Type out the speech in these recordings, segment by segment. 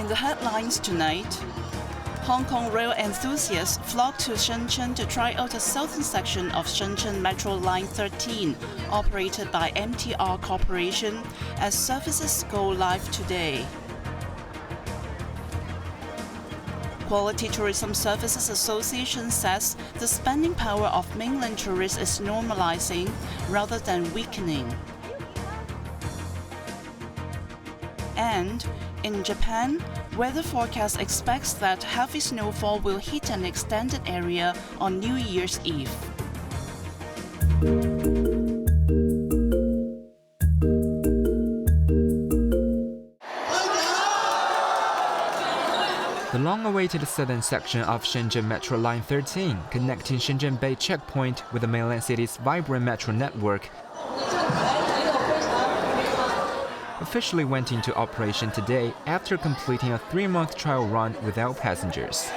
the headlines tonight, Hong Kong rail enthusiasts flock to Shenzhen to try out a southern section of Shenzhen Metro Line 13, operated by MTR Corporation, as services go live today. Quality Tourism Services Association says the spending power of mainland tourists is normalising rather than weakening. And in Japan, weather forecast expects that heavy snowfall will hit an extended area on New Year's Eve. The long-awaited southern section of Shenzhen Metro Line 13, connecting Shenzhen Bay checkpoint with the mainland city's vibrant metro network, officially went into operation today after completing a 3-month trial run without passengers.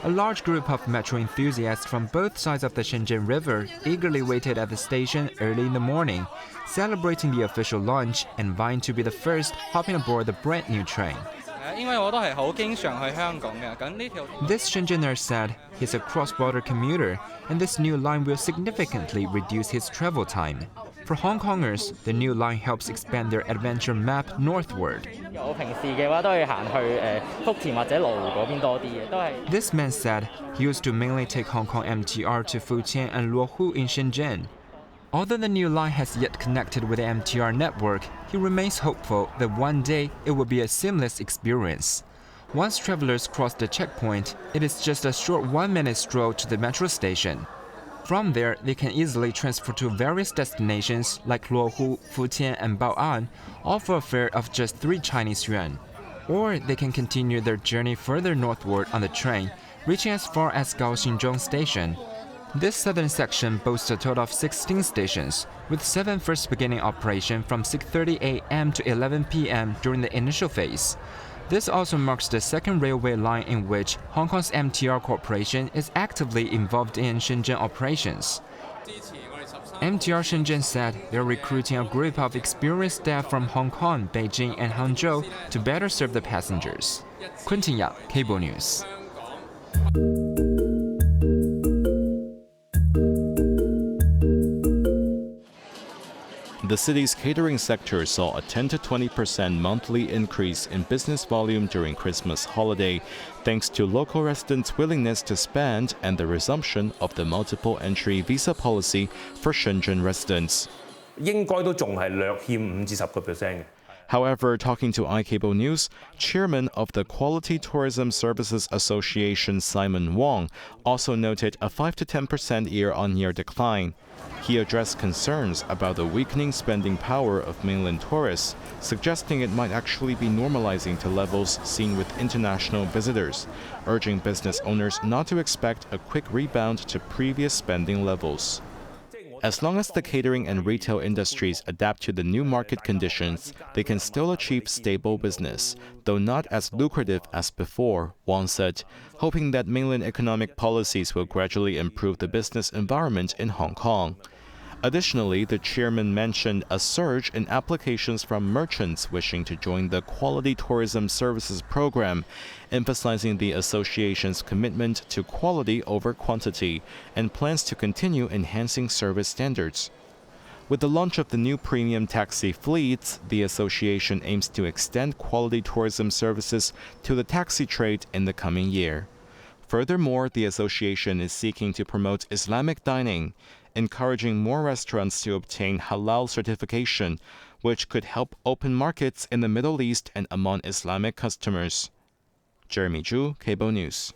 A large group of metro enthusiasts from both sides of the Shenzhen River eagerly waited at the station early in the morning, celebrating the official launch and vying to be the first hopping aboard the brand new train. This Shenzhener said he's a cross-border commuter, and this new line will significantly reduce his travel time. For Hong Kongers, the new line helps expand their adventure map northward. This man said he used to mainly take Hong Kong MTR to Futian and Luohu in Shenzhen. Although the new line has yet connected with the MTR network, he remains hopeful that one day it will be a seamless experience. Once travelers cross the checkpoint, it is just a short 1-minute stroll to the metro station. From there, they can easily transfer to various destinations like Luohu, Futian, and Bao'an, all for a fare of just 3 Chinese yuan. Or they can continue their journey further northward on the train, reaching as far as Kaohsiung Station. This southern section boasts a total of 16 stations, with 7 first beginning operation from 6:30 a.m. to 11 p.m. during the initial phase. This also marks the second railway line in which Hong Kong's MTR Corporation is actively involved in Shenzhen operations. MTR Shenzhen said they're recruiting a group of experienced staff from Hong Kong, Beijing, and Hangzhou to better serve the passengers. Quentin Yang, Cable News. The city's catering sector saw a 10 to 20% monthly increase in business volume during Christmas holiday, thanks to local residents' willingness to spend and the resumption of the multiple entry visa policy for Shenzhen residents. However, talking to iCable News, chairman of the Quality Tourism Services Association Simon Wong also noted a 5 to 10% year-on-year decline. He addressed concerns about the weakening spending power of mainland tourists, suggesting it might actually be normalizing to levels seen with international visitors, urging business owners not to expect a quick rebound to previous spending levels. As long as the catering and retail industries adapt to the new market conditions, they can still achieve stable business, though not as lucrative as before, Wang said, hoping that mainland economic policies will gradually improve the business environment in Hong Kong. Additionally, the chairman mentioned a surge in applications from merchants wishing to join the Quality Tourism Services program, emphasizing the association's commitment to quality over quantity and plans to continue enhancing service standards. With the launch of the new premium taxi fleets, the association aims to extend quality tourism services to the taxi trade in the coming year. Furthermore, the association is seeking to promote Islamic dining, encouraging more restaurants to obtain halal certification, which could help open markets in the Middle East and among Islamic customers. Jeremy Zhu, Cable News.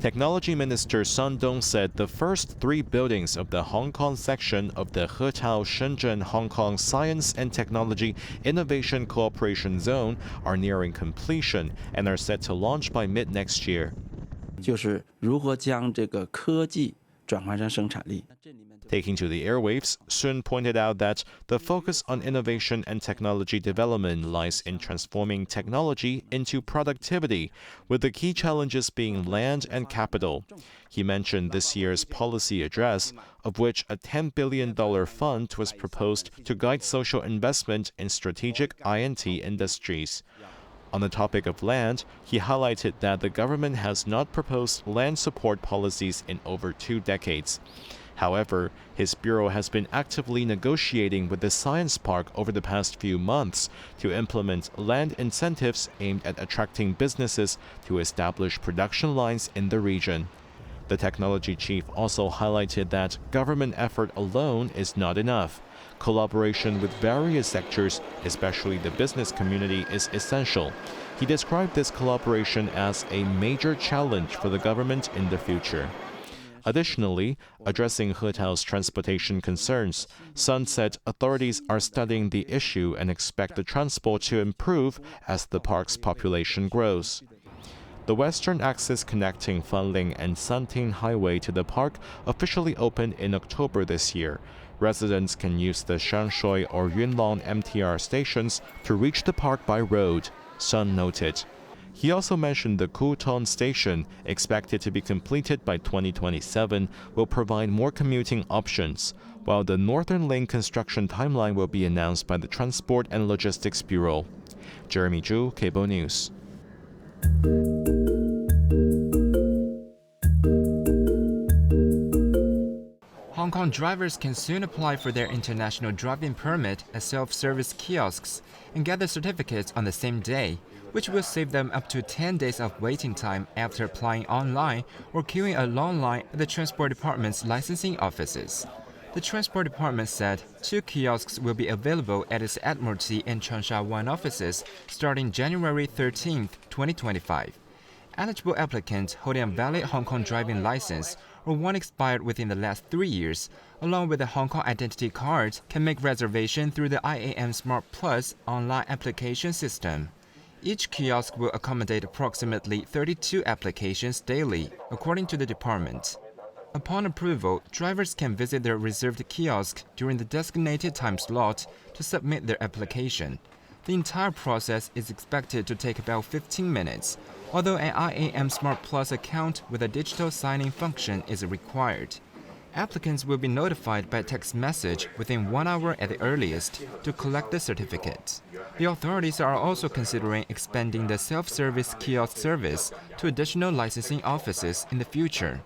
Technology Minister Sun Dong said the first 3 buildings of the Hong Kong section of the Hetao Shenzhen Hong Kong Science and Technology Innovation Cooperation Zone are nearing completion and are set to launch by mid-next year. Taking to the airwaves, Sun pointed out that the focus on innovation and technology development lies in transforming technology into productivity, with the key challenges being land and capital. He mentioned this year's policy address, of which a $10 billion fund was proposed to guide social investment in strategic I&T industries. On the topic of land, he highlighted that the government has not proposed land support policies in over 2 decades. However, his bureau has been actively negotiating with the Science Park over the past few months to implement land incentives aimed at attracting businesses to establish production lines in the region. The technology chief also highlighted that government effort alone is not enough. Collaboration with various sectors, especially the business community, is essential. He described this collaboration as a major challenge for the government in the future. Additionally, addressing Hetao's transportation concerns, Sun said authorities are studying the issue and expect the transport to improve as the park's population grows. The western axis connecting Fanling and Santing Highway to the park officially opened in October this year. Residents can use the Shanshui or Yunlong MTR stations to reach the park by road, Sun noted. He also mentioned the Kuton station, expected to be completed by 2027, will provide more commuting options, while the Northern Link construction timeline will be announced by the Transport and Logistics Bureau. Jeremy Zhu, Cable News. Hong Kong drivers can soon apply for their international driving permit at self-service kiosks and get the certificates on the same day, which will save them up to 10 days of waiting time after applying online or queuing a long line at the Transport Department's licensing offices. The Transport Department said 2 kiosks will be available at its Admiralty and Changsha 1 offices starting January 13, 2025. Eligible applicants holding a valid Hong Kong driving license or one expired within the last 3 years, along with a Hong Kong identity card, can make reservation through the IAM Smart Plus online application system. Each kiosk will accommodate approximately 32 applications daily, according to the department. Upon approval, drivers can visit their reserved kiosk during the designated time slot to submit their application. The entire process is expected to take about 15 minutes, although an IAM Smart Plus account with a digital signing function is required. Applicants will be notified by text message within 1 hour at the earliest to collect the certificate. The authorities are also considering expanding the self-service kiosk service to additional licensing offices in the future.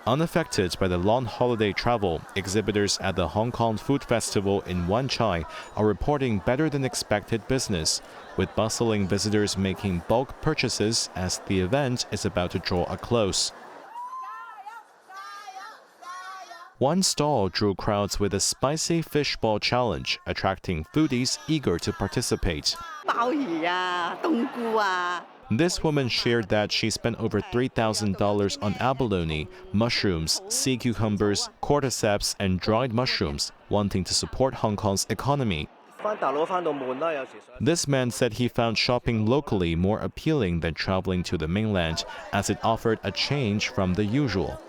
Unaffected by the long holiday travel, exhibitors at the Hong Kong Food Festival in Wan Chai are reporting better than expected business, with bustling visitors making bulk purchases as the event is about to draw a close. One stall drew crowds with a spicy fishball challenge, attracting foodies eager to participate. This woman shared that she spent over $3,000 on abalone, mushrooms, sea cucumbers, cordyceps, and dried mushrooms, wanting to support Hong Kong's economy. This man said he found shopping locally more appealing than traveling to the mainland, as it offered a change from the usual.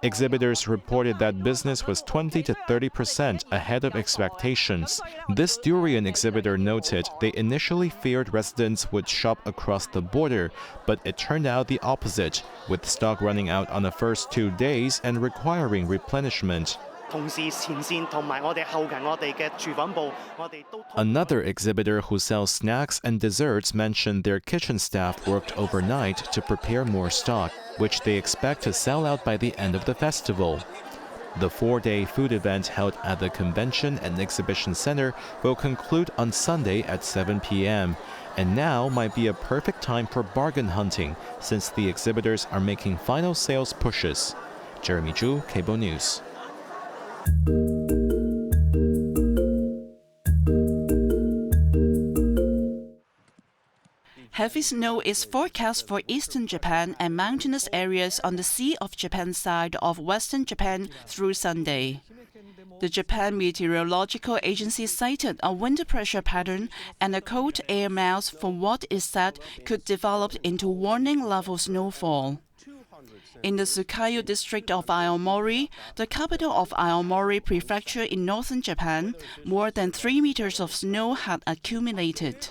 Exhibitors reported that business was 20 to 30% ahead of expectations. This durian exhibitor noted they initially feared residents would shop across the border, but it turned out the opposite, with stock running out on the first 2 days and requiring replenishment. Another exhibitor who sells snacks and desserts mentioned their kitchen staff worked overnight to prepare more stock, which they expect to sell out by the end of the festival. The 4-day food event held at the Convention and Exhibition Center will conclude on Sunday at 7 p.m. And now might be a perfect time for bargain hunting, since the exhibitors are making final sales pushes. Jeremy Zhu, Cable News. Heavy snow is forecast for eastern Japan and mountainous areas on the Sea of Japan side of western Japan through Sunday. The Japan Meteorological Agency cited a wind pressure pattern and a cold air mass for what is said could develop into warning level snowfall. In the Sukayu district of Aomori, the capital of Aomori Prefecture in northern Japan, more than 3 meters of snow had accumulated.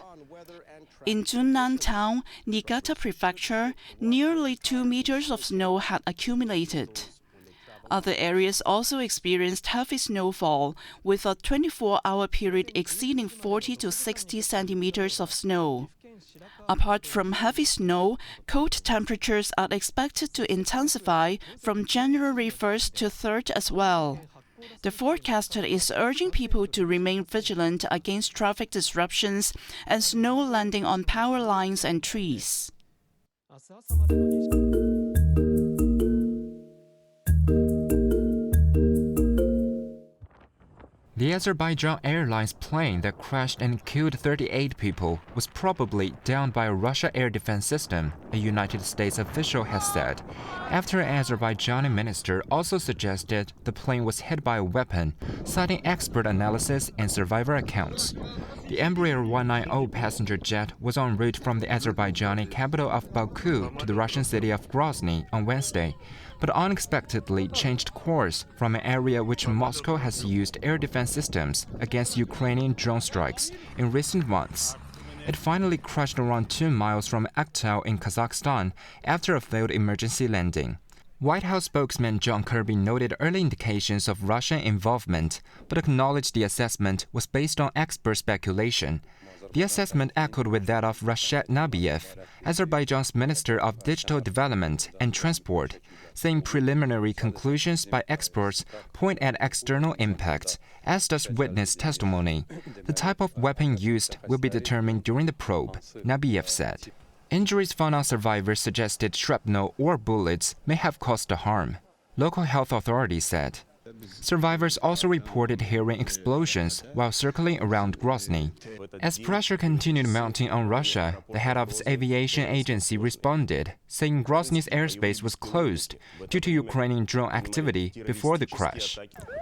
In Junnan Town, Niigata Prefecture, nearly 2 meters of snow had accumulated. Other areas also experienced heavy snowfall, with a 24-hour period exceeding 40 to 60 centimeters of snow. Apart from heavy snow, cold temperatures are expected to intensify from January 1st to 3rd as well. The forecaster is urging people to remain vigilant against traffic disruptions and snow landing on power lines and trees. The Azerbaijan Airlines plane that crashed and killed 38 people was probably downed by a Russian air defense system, a United States official has said, after an Azerbaijani minister also suggested the plane was hit by a weapon, citing expert analysis and survivor accounts. The Embraer 190 passenger jet was en route from the Azerbaijani capital of Baku to the Russian city of Grozny on Wednesday, but unexpectedly changed course from an area which Moscow has used air defense systems against Ukrainian drone strikes in recent months. It finally crashed around 2 miles from Aktau in Kazakhstan after a failed emergency landing. White House spokesman John Kirby noted early indications of Russian involvement, but acknowledged the assessment was based on expert speculation. The assessment echoed with that of Rashed Nabiev, Azerbaijan's Minister of Digital Development and Transport, saying preliminary conclusions by experts point at external impact, as does witness testimony. The type of weapon used will be determined during the probe, Nabiev said. Injuries found on survivors suggested shrapnel or bullets may have caused the harm, local health authorities said. Survivors also reported hearing explosions while circling around Grozny. As pressure continued mounting on Russia, the head of its aviation agency responded, saying Grozny's airspace was closed due to Ukrainian drone activity before the crash.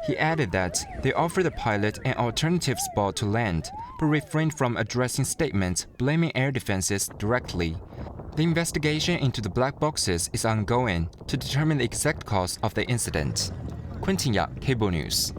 He added that they offered the pilot an alternative spot to land, but refrained from addressing statements blaming air defenses directly. The investigation into the black boxes is ongoing to determine the exact cause of the incident. Quentin Ya, Cable News.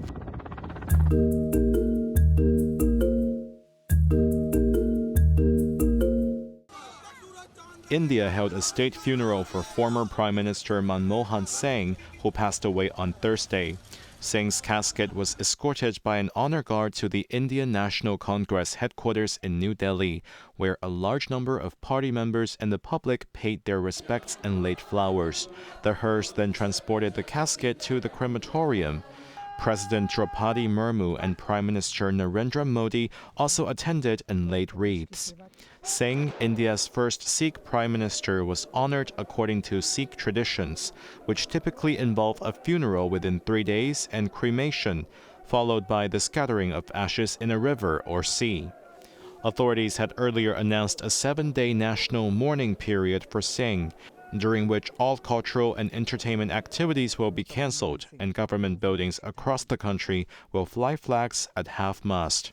India held a state funeral for former Prime Minister Manmohan Singh, who passed away on Thursday. Singh's casket was escorted by an honor guard to the Indian National Congress headquarters in New Delhi, where a large number of party members and the public paid their respects and laid flowers. The hearse then transported the casket to the crematorium. President Draupadi Murmu and Prime Minister Narendra Modi also attended and laid wreaths. Singh, India's first Sikh Prime Minister, was honored according to Sikh traditions, which typically involve a funeral within 3 days and cremation, followed by the scattering of ashes in a river or sea. Authorities had earlier announced a 7-day national mourning period for Singh, during which all cultural and entertainment activities will be cancelled and government buildings across the country will fly flags at half-mast.